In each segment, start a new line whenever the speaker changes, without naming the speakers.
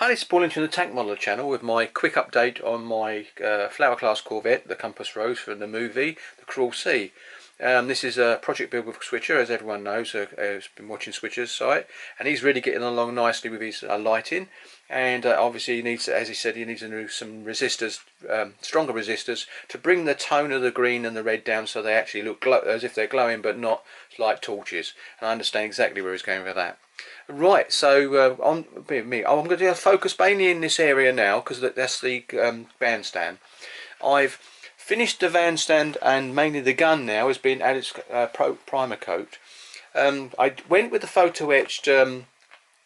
Hi, this is Paul from the Tank Modeler channel with my quick update on my Flower Class Corvette, the Compass Rose from the movie, The Cruel Sea. This is a project build with Switcher, as everyone knows, who's been watching Switcher's site, and he's really getting along nicely with his lighting. And obviously he needs, as he said, he needs to do some resistors, stronger resistors, to bring the tone of the green and the red down so they actually look as if they're glowing but not like torches. And I understand exactly where he's going with that. Right, so on me, I'm going to focus mainly in this area now because that's the bandstand. I've finished the bandstand and mainly the gun now has been added primer coat. I went with the photo etched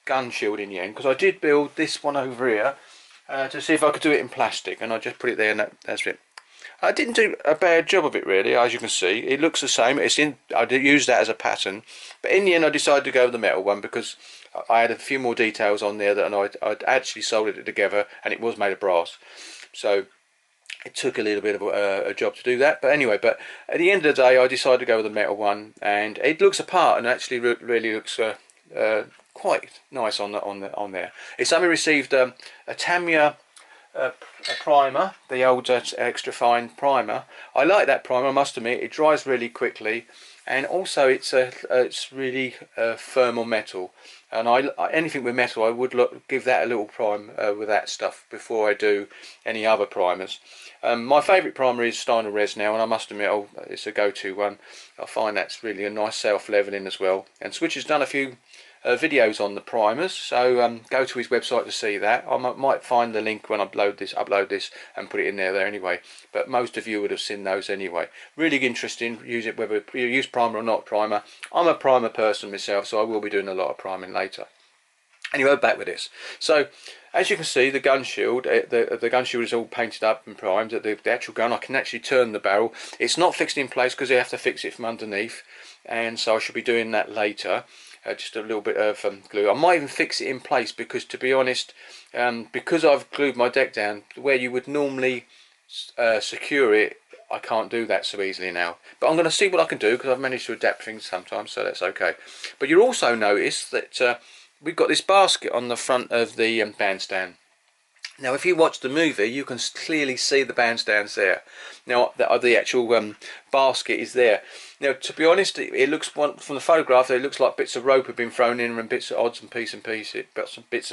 gun shield in the end because I did build this one over here to see if I could do it in plastic, and I just put it there and that's it. I didn't do a bad job of it really, as you can see. It looks the same. I did use that as a pattern, but in the end I decided to go with the metal one because I had a few more details on there that I'd actually soldered it together, and it was made of brass. So it took a little bit of a job to do that, but anyway. But at the end of the day, I decided to go with the metal one, and it looks apart and actually really looks quite nice on there. It's only received a Tamiya a primer, the old extra fine primer. I like that primer, I must admit. It dries really quickly, and also it's really firm on metal. And anything with metal, I would give that a little prime with that stuff before I do any other primers. My favourite primer is Steiner Res now, and I must admit it's a go-to one. I find that's really a nice self-leveling as well. And Switch has done a few videos on the primers, so go to his website to see that. I might find the link when I upload this and put it in there anyway, but most of you would have seen those anyway. Really interesting. Use it whether you use primer or not primer. I'm a primer person myself, so I will be doing a lot of priming later. Anyway, back with this. So as you can see, the gun shield, the gun shield is all painted up and primed. The actual gun, I can actually turn the barrel. It's not fixed in place because you have to fix it from underneath, and so I should be doing that later. Just a little bit of glue. I might even fix it in place because, to be honest, because I've glued my deck down, where you would normally secure it, I can't do that so easily now. But I'm going to see what I can do because I've managed to adapt things sometimes, so that's okay. But you'll also notice that we've got this basket on the front of the bandstand. Now, if you watch the movie, you can clearly see the bandstands there. Now, the actual basket is there. Now, to be honest, it looks from the photograph, it looks like bits of rope have been thrown in and bits of odds and bits and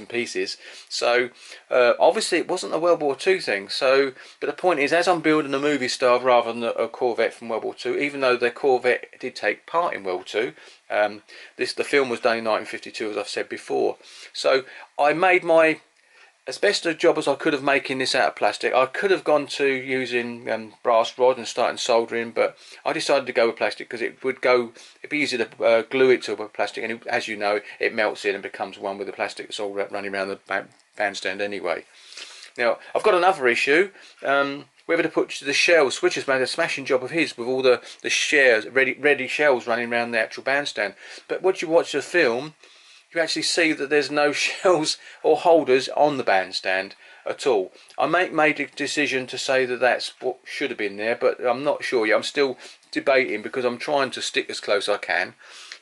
pieces. So, obviously, it wasn't a World War II thing. So, but the point is, as I'm building a movie star rather than a Corvette from World War II, even though the Corvette did take part in World War II, the film was done in 1952, as I've said before. So, I made my as best a job as I could have making this out of plastic. I could have gone to using brass rod and starting soldering, but I decided to go with plastic because it'd be easy to glue it to a plastic, and as you know, it melts in and becomes one with the plastic that's all running around the bandstand anyway. Now, I've got another issue. Whether to put the shells. Switch has made a smashing job of his with all the shells, ready shells running around the actual bandstand. But once you watch the film, you actually see that there's no shells or holders on the bandstand at all. I made a decision to say that that's what should have been there, but I'm not sure yet. I'm still debating because I'm trying to stick as close as I can.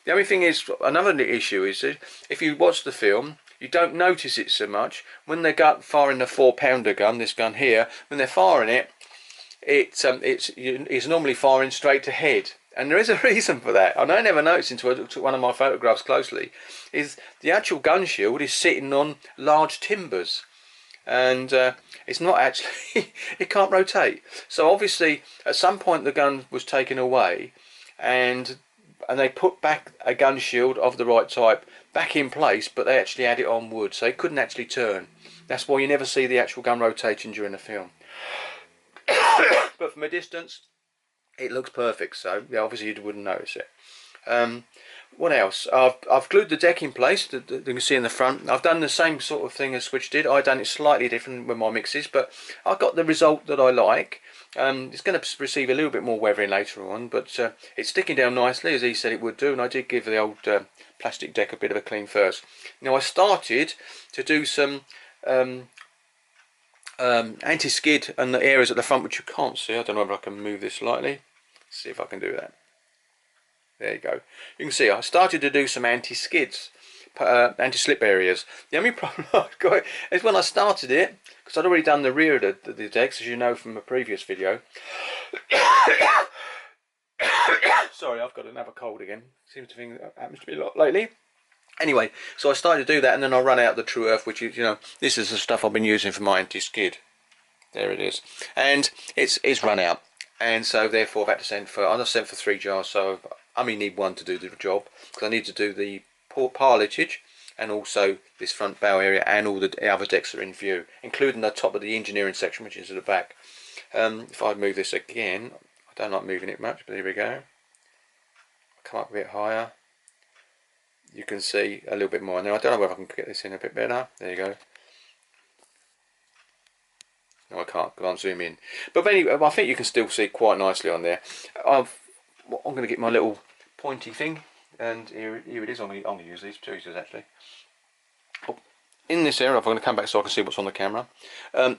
The only thing is, another issue is that if you watch the film, you don't notice it so much. When they're firing the 4-pounder gun, this gun here, when they're firing it, it's normally firing straight to head. And there is a reason for that, and I never noticed until I looked at one of my photographs closely, is the actual gun shield is sitting on large timbers, and it's not actually, it can't rotate. So obviously at some point the gun was taken away, and they put back a gun shield of the right type back in place, but they actually had it on wood, so it couldn't actually turn. That's why you never see the actual gun rotating during the film. But from a distance, it looks perfect, so yeah, obviously you wouldn't notice it. What else? I've glued the deck in place, that you can see in the front. I've done the same sort of thing as Switch did. I've done it slightly different with my mixes, but I got the result that I like. It's going to receive a little bit more weathering later on, but it's sticking down nicely, as he said it would do, and I did give the old plastic deck a bit of a clean first. Now, I started to do some anti-skid on the areas at the front which you can't see. I don't know if I can move this slightly. See if I can do that. There you go. You can see I started to do some anti-skids, anti-slip areas. The only problem I've got is when I started it, because I'd already done the rear of the decks, as you know from a previous video. Sorry, I've got another cold again. Seems to think that happens to me a lot lately. Anyway, so I started to do that, and then I run out the True Earth, which is, you know, this is the stuff I've been using for my anti-skid. There it is, and it's run out, and so therefore I've had to send for. I sent for 3 jars, so I only need 1 to do the job, because I need to do the pilotage and also this front bow area and all the other decks that are in view, including the top of the engineering section, which is at the back. If I move this again, I don't like moving it much, but here we go. Come up a bit higher. You can see a little bit more now. I don't know whether I can get this in a bit better. There you go. No, I can't zoom in. But anyway, I think you can still see quite nicely on there. I'm going to get my little pointy thing, and here it is. I'm going to use these tweezers actually. In this area, I'm going to come back so I can see what's on the camera.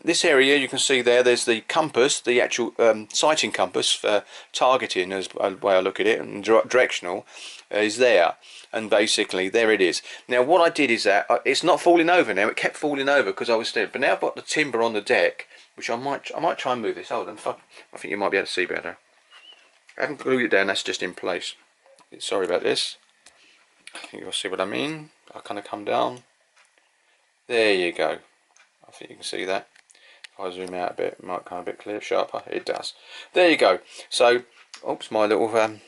This area, you can see there's the compass, the actual sighting compass for targeting, as the way I look at it, and directional is there. And basically, there it is. Now, what I did is that it's not falling over now. It kept falling over because I was still. But now I've got the timber on the deck, which I might try and move this. Hold on, I think you might be able to see better. I haven't glued it down. That's just in place. Sorry about this. I think you'll see what I mean. I kind of come down. There you go. I think you can see that. If I zoom out a bit, it might come a bit clear, sharper. It does. There you go. So, oops, my little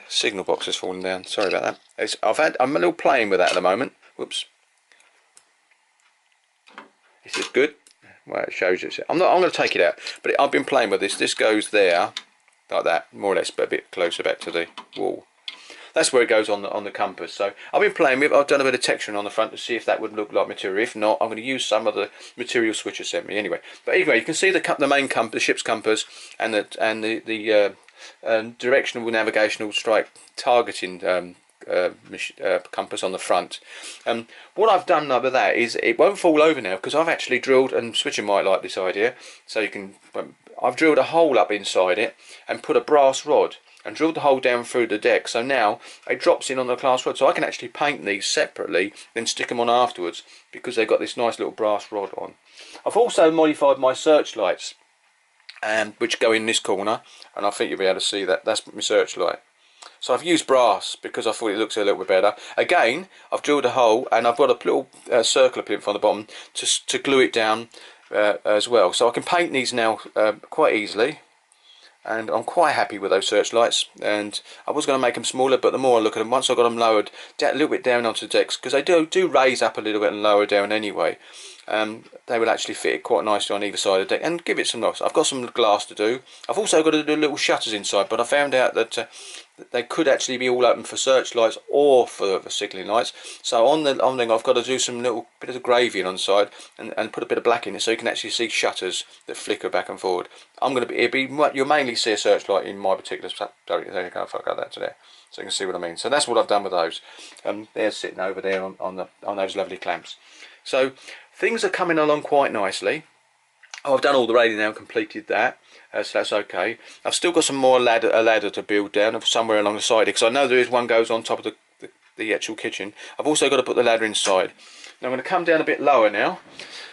signal box has fallen down. Sorry about that. I'm a little playing with that at the moment. Whoops. This is good. Well, it shows it. I'm going to take it out, but I've been playing with this. This goes there, like that, more or less, but a bit closer back to the wall. That's where it goes on the compass. So I've been playing with. I've done a bit of texturing on the front to see if that would look like material. If not, I'm going to use some of the material Switcher sent me anyway. But anyway, you can see the main compass, the ship's compass, and the directional navigational strike targeting compass on the front. What I've done with that is it won't fall over now because I've actually drilled, and Switcher might like this idea. So you can, I've drilled a hole up inside it and put a brass rod. And drilled the hole down through the deck, so now it drops in on the glass rod, so I can actually paint these separately, then stick them on afterwards, because they've got this nice little brass rod on. I've also modified my searchlights, which go in this corner, and I think you'll be able to see that. That's my searchlight. So I've used brass because I thought it looks a little bit better. Again, I've drilled a hole, and I've got a little circular plinth on the bottom to glue it down as well. So I can paint these now quite easily. And I'm quite happy with those searchlights, and I was going to make them smaller, but the more I look at them, once I got them lowered a little bit down onto the decks, because they do raise up a little bit and lower down anyway, they will actually fit it quite nicely on either side of the deck and give it some nice. I've got some glass to do. I've also got to do little shutters inside, but I found out that they could actually be all open for searchlights or for signalling lights. So on the thing, I've got to do some little bit of gravy on the side and put a bit of black in it, so you can actually see shutters that flicker back and forward. You'll mainly see a searchlight in my particular. There you go. If I got that to there, so you can see what I mean. So that's what I've done with those. They're sitting over there on those lovely clamps. So things are coming along quite nicely. I've done all the railing now and completed that, so that's okay. I've still got some more ladder to build down somewhere along the side, because I know there is one goes on top of the actual kitchen. I've also got to put the ladder inside. Now I'm going to come down a bit lower now.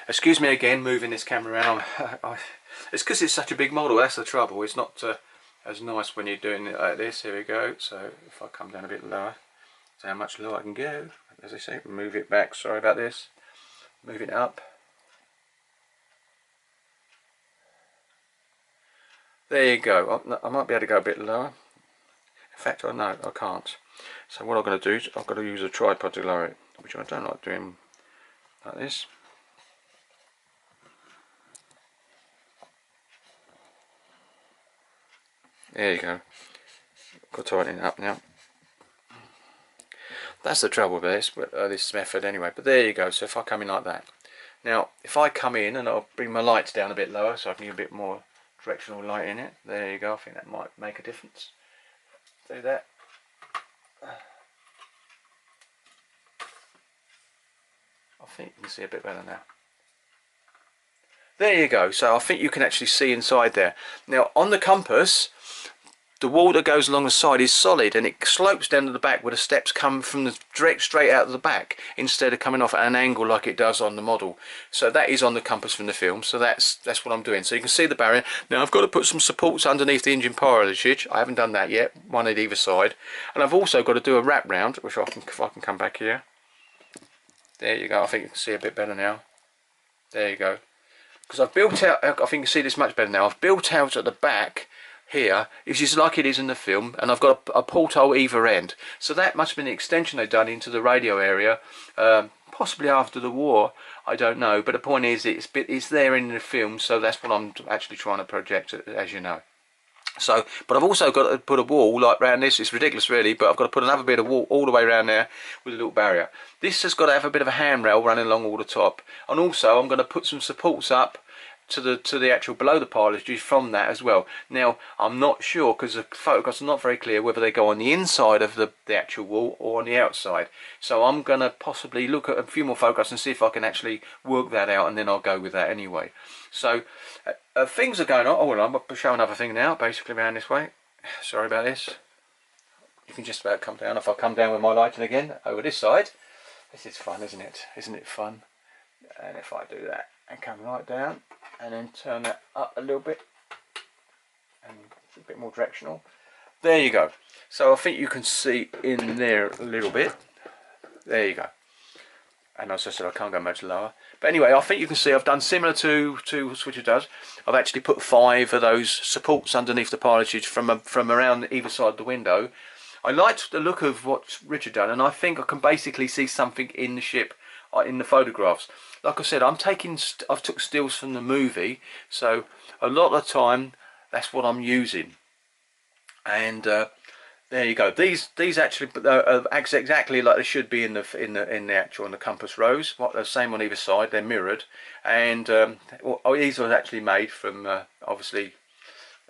Excuse me again, moving this camera around. It's because it's such a big model, that's the trouble. It's not as nice when you're doing it like this. Here we go. So if I come down a bit lower, see how much lower I can go. As I say, move it back. Sorry about this. Move it up. There you go. I might be able to go a bit lower. In fact, no, I can't. So what I'm going to do is I've got to use a tripod to lower it, which I don't like doing like this. There you go. Got to tighten it up now. That's the trouble with this method anyway. But there you go. So if I come in like that. Now, if I come in and I'll bring my lights down a bit lower so I can get a bit more directional light in it. There you go. I think that might make a difference. Do that. I think you can see a bit better now. There you go. So I think you can actually see inside there. Now on the compass, the wall that goes along the side is solid, and it slopes down to the back where the steps come from the straight out of the back instead of coming off at an angle like it does on the model. So that is on the compass from the film, so that's what I'm doing. So you can see the barrier. Now I've got to put some supports underneath the engine pilotage. I haven't done that yet, one at either side, and I've also got to do a wrap round, which if I can come back here. There you go. I think you can see a bit better now. There you go. Because I've built out, I think you can see this much better now. I've built out at the back here, which is like it is in the film, and I've got a porthole either end. So that must have been the extension they've done into the radio area, possibly after the war, I don't know. But the point is, it's there in the film, so that's what I'm actually trying to project, as you know. So, but I've also got to put a wall like around this. It's ridiculous really, but I've got to put another bit of wall all the way around there with a little barrier. This has got to have a bit of a handrail running along all the top, and also I'm going to put some supports up to the actual below the pilotage from that as well. Now I'm not sure, because the photographs are not very clear, whether they go on the inside of the actual wall or on the outside. So I'm going to possibly look at a few more photographs and see if I can actually work that out, and then I'll go with that anyway. So things are going on. Oh, well, I'm going to show another thing now, basically around this way. Sorry about this. You can just about come down. If I come down with my lighting again over this side, this is fun, isn't it? Isn't it fun? And if I do that and come right down and then turn that up a little bit and it's a bit more directional, there you go. So I think you can see in there a little bit. There you go. And as I said, I can't go much lower. But anyway, I think you can see I've done similar to Switcher does. I've actually put 5 of those supports underneath the pilotage from around either side of the window. I liked the look of what Richard done, and I think I can basically see something in the ship in the photographs. Like I said, I've took stills from the movie, so a lot of the time that's what I'm using. And there you go. These actually act exactly like they should be in the compass rose. The same on either side. They're mirrored, and these are actually made from obviously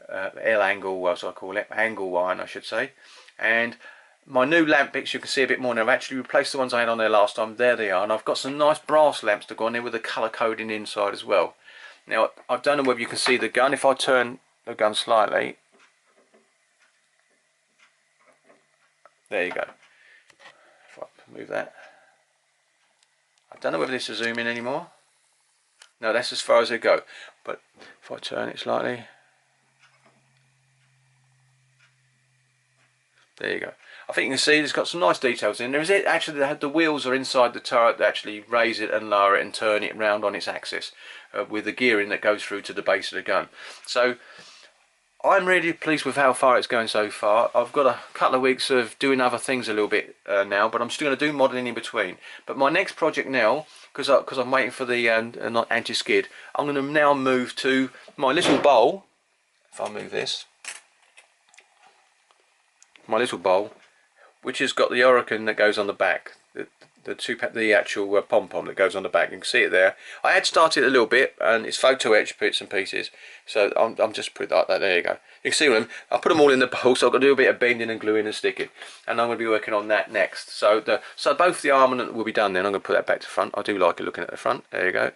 L angle, as I call it, angle iron, I should say. And my new lamp picks, you can see a bit more now. I've actually replaced the ones I had on there last time. There they are, and I've got some nice brass lamps to go on there with the colour coding inside as well. Now I don't know whether you can see the gun. If I turn the gun slightly, there you go. If I move that, I don't know whether this will zoom in anymore. No, that's as far as they go. But if I turn it slightly, there you go. I think you can see it's got some nice details in there. Is it actually the wheels are inside the turret that actually raise it and lower it and turn it round on its axis with the gearing that goes through to the base of the gun. So I'm really pleased with how far it's going so far. I've got a couple of weeks of doing other things a little bit now, but I'm still going to do modelling in between. But my next project now, because I'm waiting for the anti-skid, I'm going to now move to my little bowl. If I move this, my little bowl, which has got the Hurricane that goes on the back, the actual pom-pom that goes on the back. You can see it there. I had started a little bit, and it's photo etched bits and pieces, so I'm just put that there you go. You can see them. I put them all in the bowl, so I've got to do a bit of bending and gluing and sticking, and I'm going to be working on that next. So both the armament will be done then. I'm going to put that back to front. I do like it looking at the front. There you go.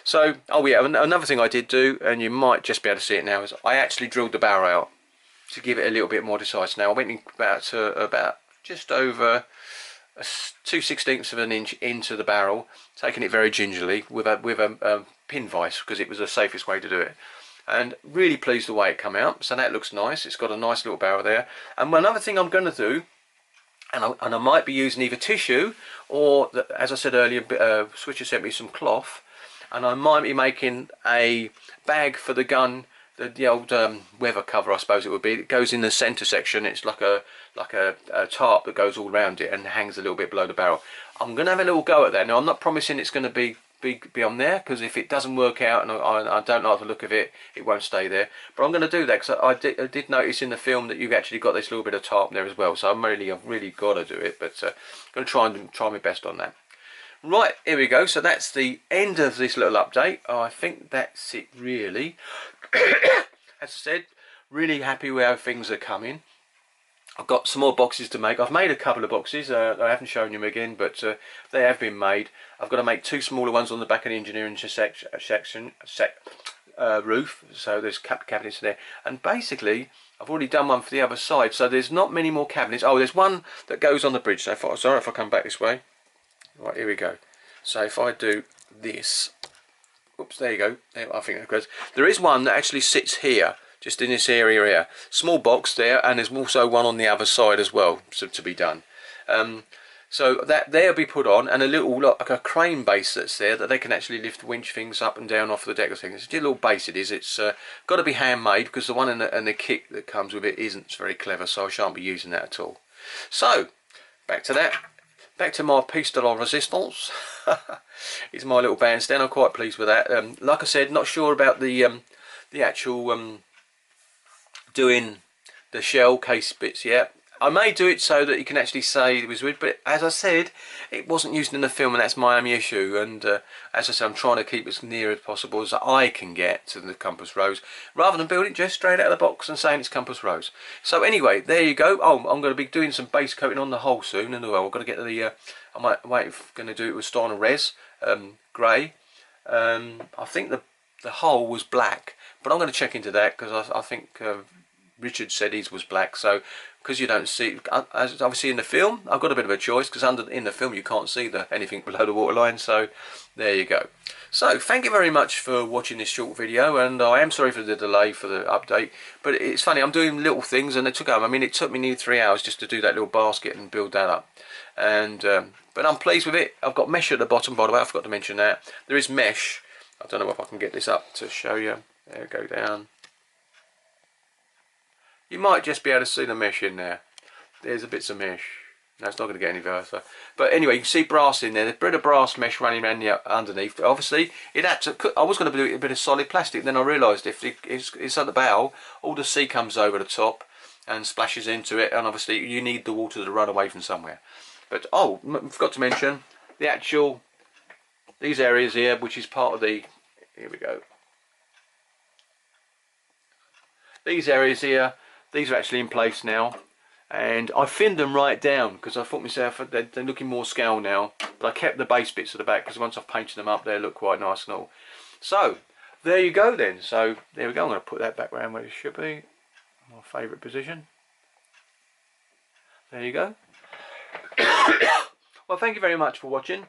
So, oh yeah, another thing I did do, and you might just be able to see it now, is I actually drilled the barrel out to give it a little bit more decisive. Now I went in about just over 2/16 of an inch into the barrel, taking it very gingerly with a pin vise, because it was the safest way to do it, and really pleased the way it come out. So that looks nice. It's got a nice little barrel there. And another thing I'm going to do, and I might be using either tissue or, as I said earlier, Switcher sent me some cloth, and I might be making a bag for the gun. The old weather cover, I suppose it would be. It goes in the centre section. It's like a tarp that goes all around it and hangs a little bit below the barrel. I'm going to have a little go at that. Now I'm not promising it's going to be on there, because if it doesn't work out and I don't like the look of it, it won't stay there. But I'm going to do that, because I did notice in the film that you've actually got this little bit of tarp there as well. So I've really got to do it. But I'm going to try my best on that. Right, here we go. So that's the end of this little update. I think that's it really. As I said, really happy with how things are coming. I've got some more boxes to make. I've made a couple of boxes. I haven't shown you them again, but they have been made. I've got to make 2 smaller ones on the back of the engineering section roof. So there's cabinets there, and basically I've already done one for the other side, so there's not many more cabinets. Oh, there's one that goes on the bridge. So sorry if I come back this way. Right, here we go. So if I do this, oops, there you go. I think that goes. There is one that actually sits here, just in this area here. Small box there, and there's also one on the other side as well, so to be done. So that there'll be put on, and a little like a crane base that's there that they can actually lift winch things up and down off the deck of things. It's a little base it is. It's got to be handmade because the one in the kit that comes with it isn't very clever, so I shan't be using that at all. So back to that. Back to my piece de la resistance. It's my little bandstand. I'm quite pleased with that. Like I said, not sure about the actual doing the shell case bits yet. I may do it so that you can actually say it was wood, but as I said, it wasn't used in the film, and that's my only issue. And as I said, I'm trying to keep as near as possible as I can get to the compass rose, rather than building it just straight out of the box and saying it's compass rose. So anyway, there you go. Oh, I'm going to be doing some base coating on the hull soon, and well, I've got to get the. I might going to do it with Steiner Res grey. I think the hull was black, but I'm going to check into that because I think Richard said his was black. So because you don't see, as obviously in the film, I've got a bit of a choice because in the film you can't see anything below the waterline. So there you go. So thank you very much for watching this short video, and I am sorry for the delay for the update, but it's funny, I'm doing little things and it took me nearly 3 hours just to do that little basket and build that up. And but I'm pleased with it. I've got mesh at the bottom, by the way, I forgot to mention that. There is mesh. I don't know if I can get this up to show you. There, go down. You might just be able to see the mesh in there. There's a bits of mesh. No, it's not going to get any further. But anyway, you can see brass in there. There's a bit of brass mesh running around underneath. Obviously, it had to. I was going to do a bit of solid plastic. Then I realised if it's at the bow, all the sea comes over the top and splashes into it. And obviously, you need the water to run away from somewhere. But oh, I forgot to mention the actual these areas here, which is part of the. Here we go. These areas here. These are actually in place now, and I thinned them right down because I thought myself they're looking more scale now, but I kept the base bits at the back because once I've painted them up they look quite nice and all. So there you go then. So there we go. I'm going to put that back around where it should be, my favourite position. There you go. Well, thank you very much for watching,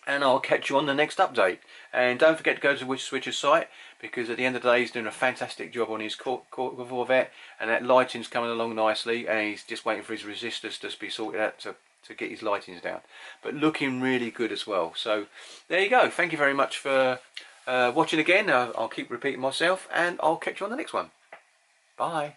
and I'll catch you on the next update. And don't forget to go to the Switcher's site, because at the end of the day he's doing a fantastic job on his Corvette, and that lighting's coming along nicely, and he's just waiting for his resistors to be sorted out to get his lightings down. But looking really good as well. So there you go. Thank you very much for watching again. I'll keep repeating myself, and I'll catch you on the next one. Bye.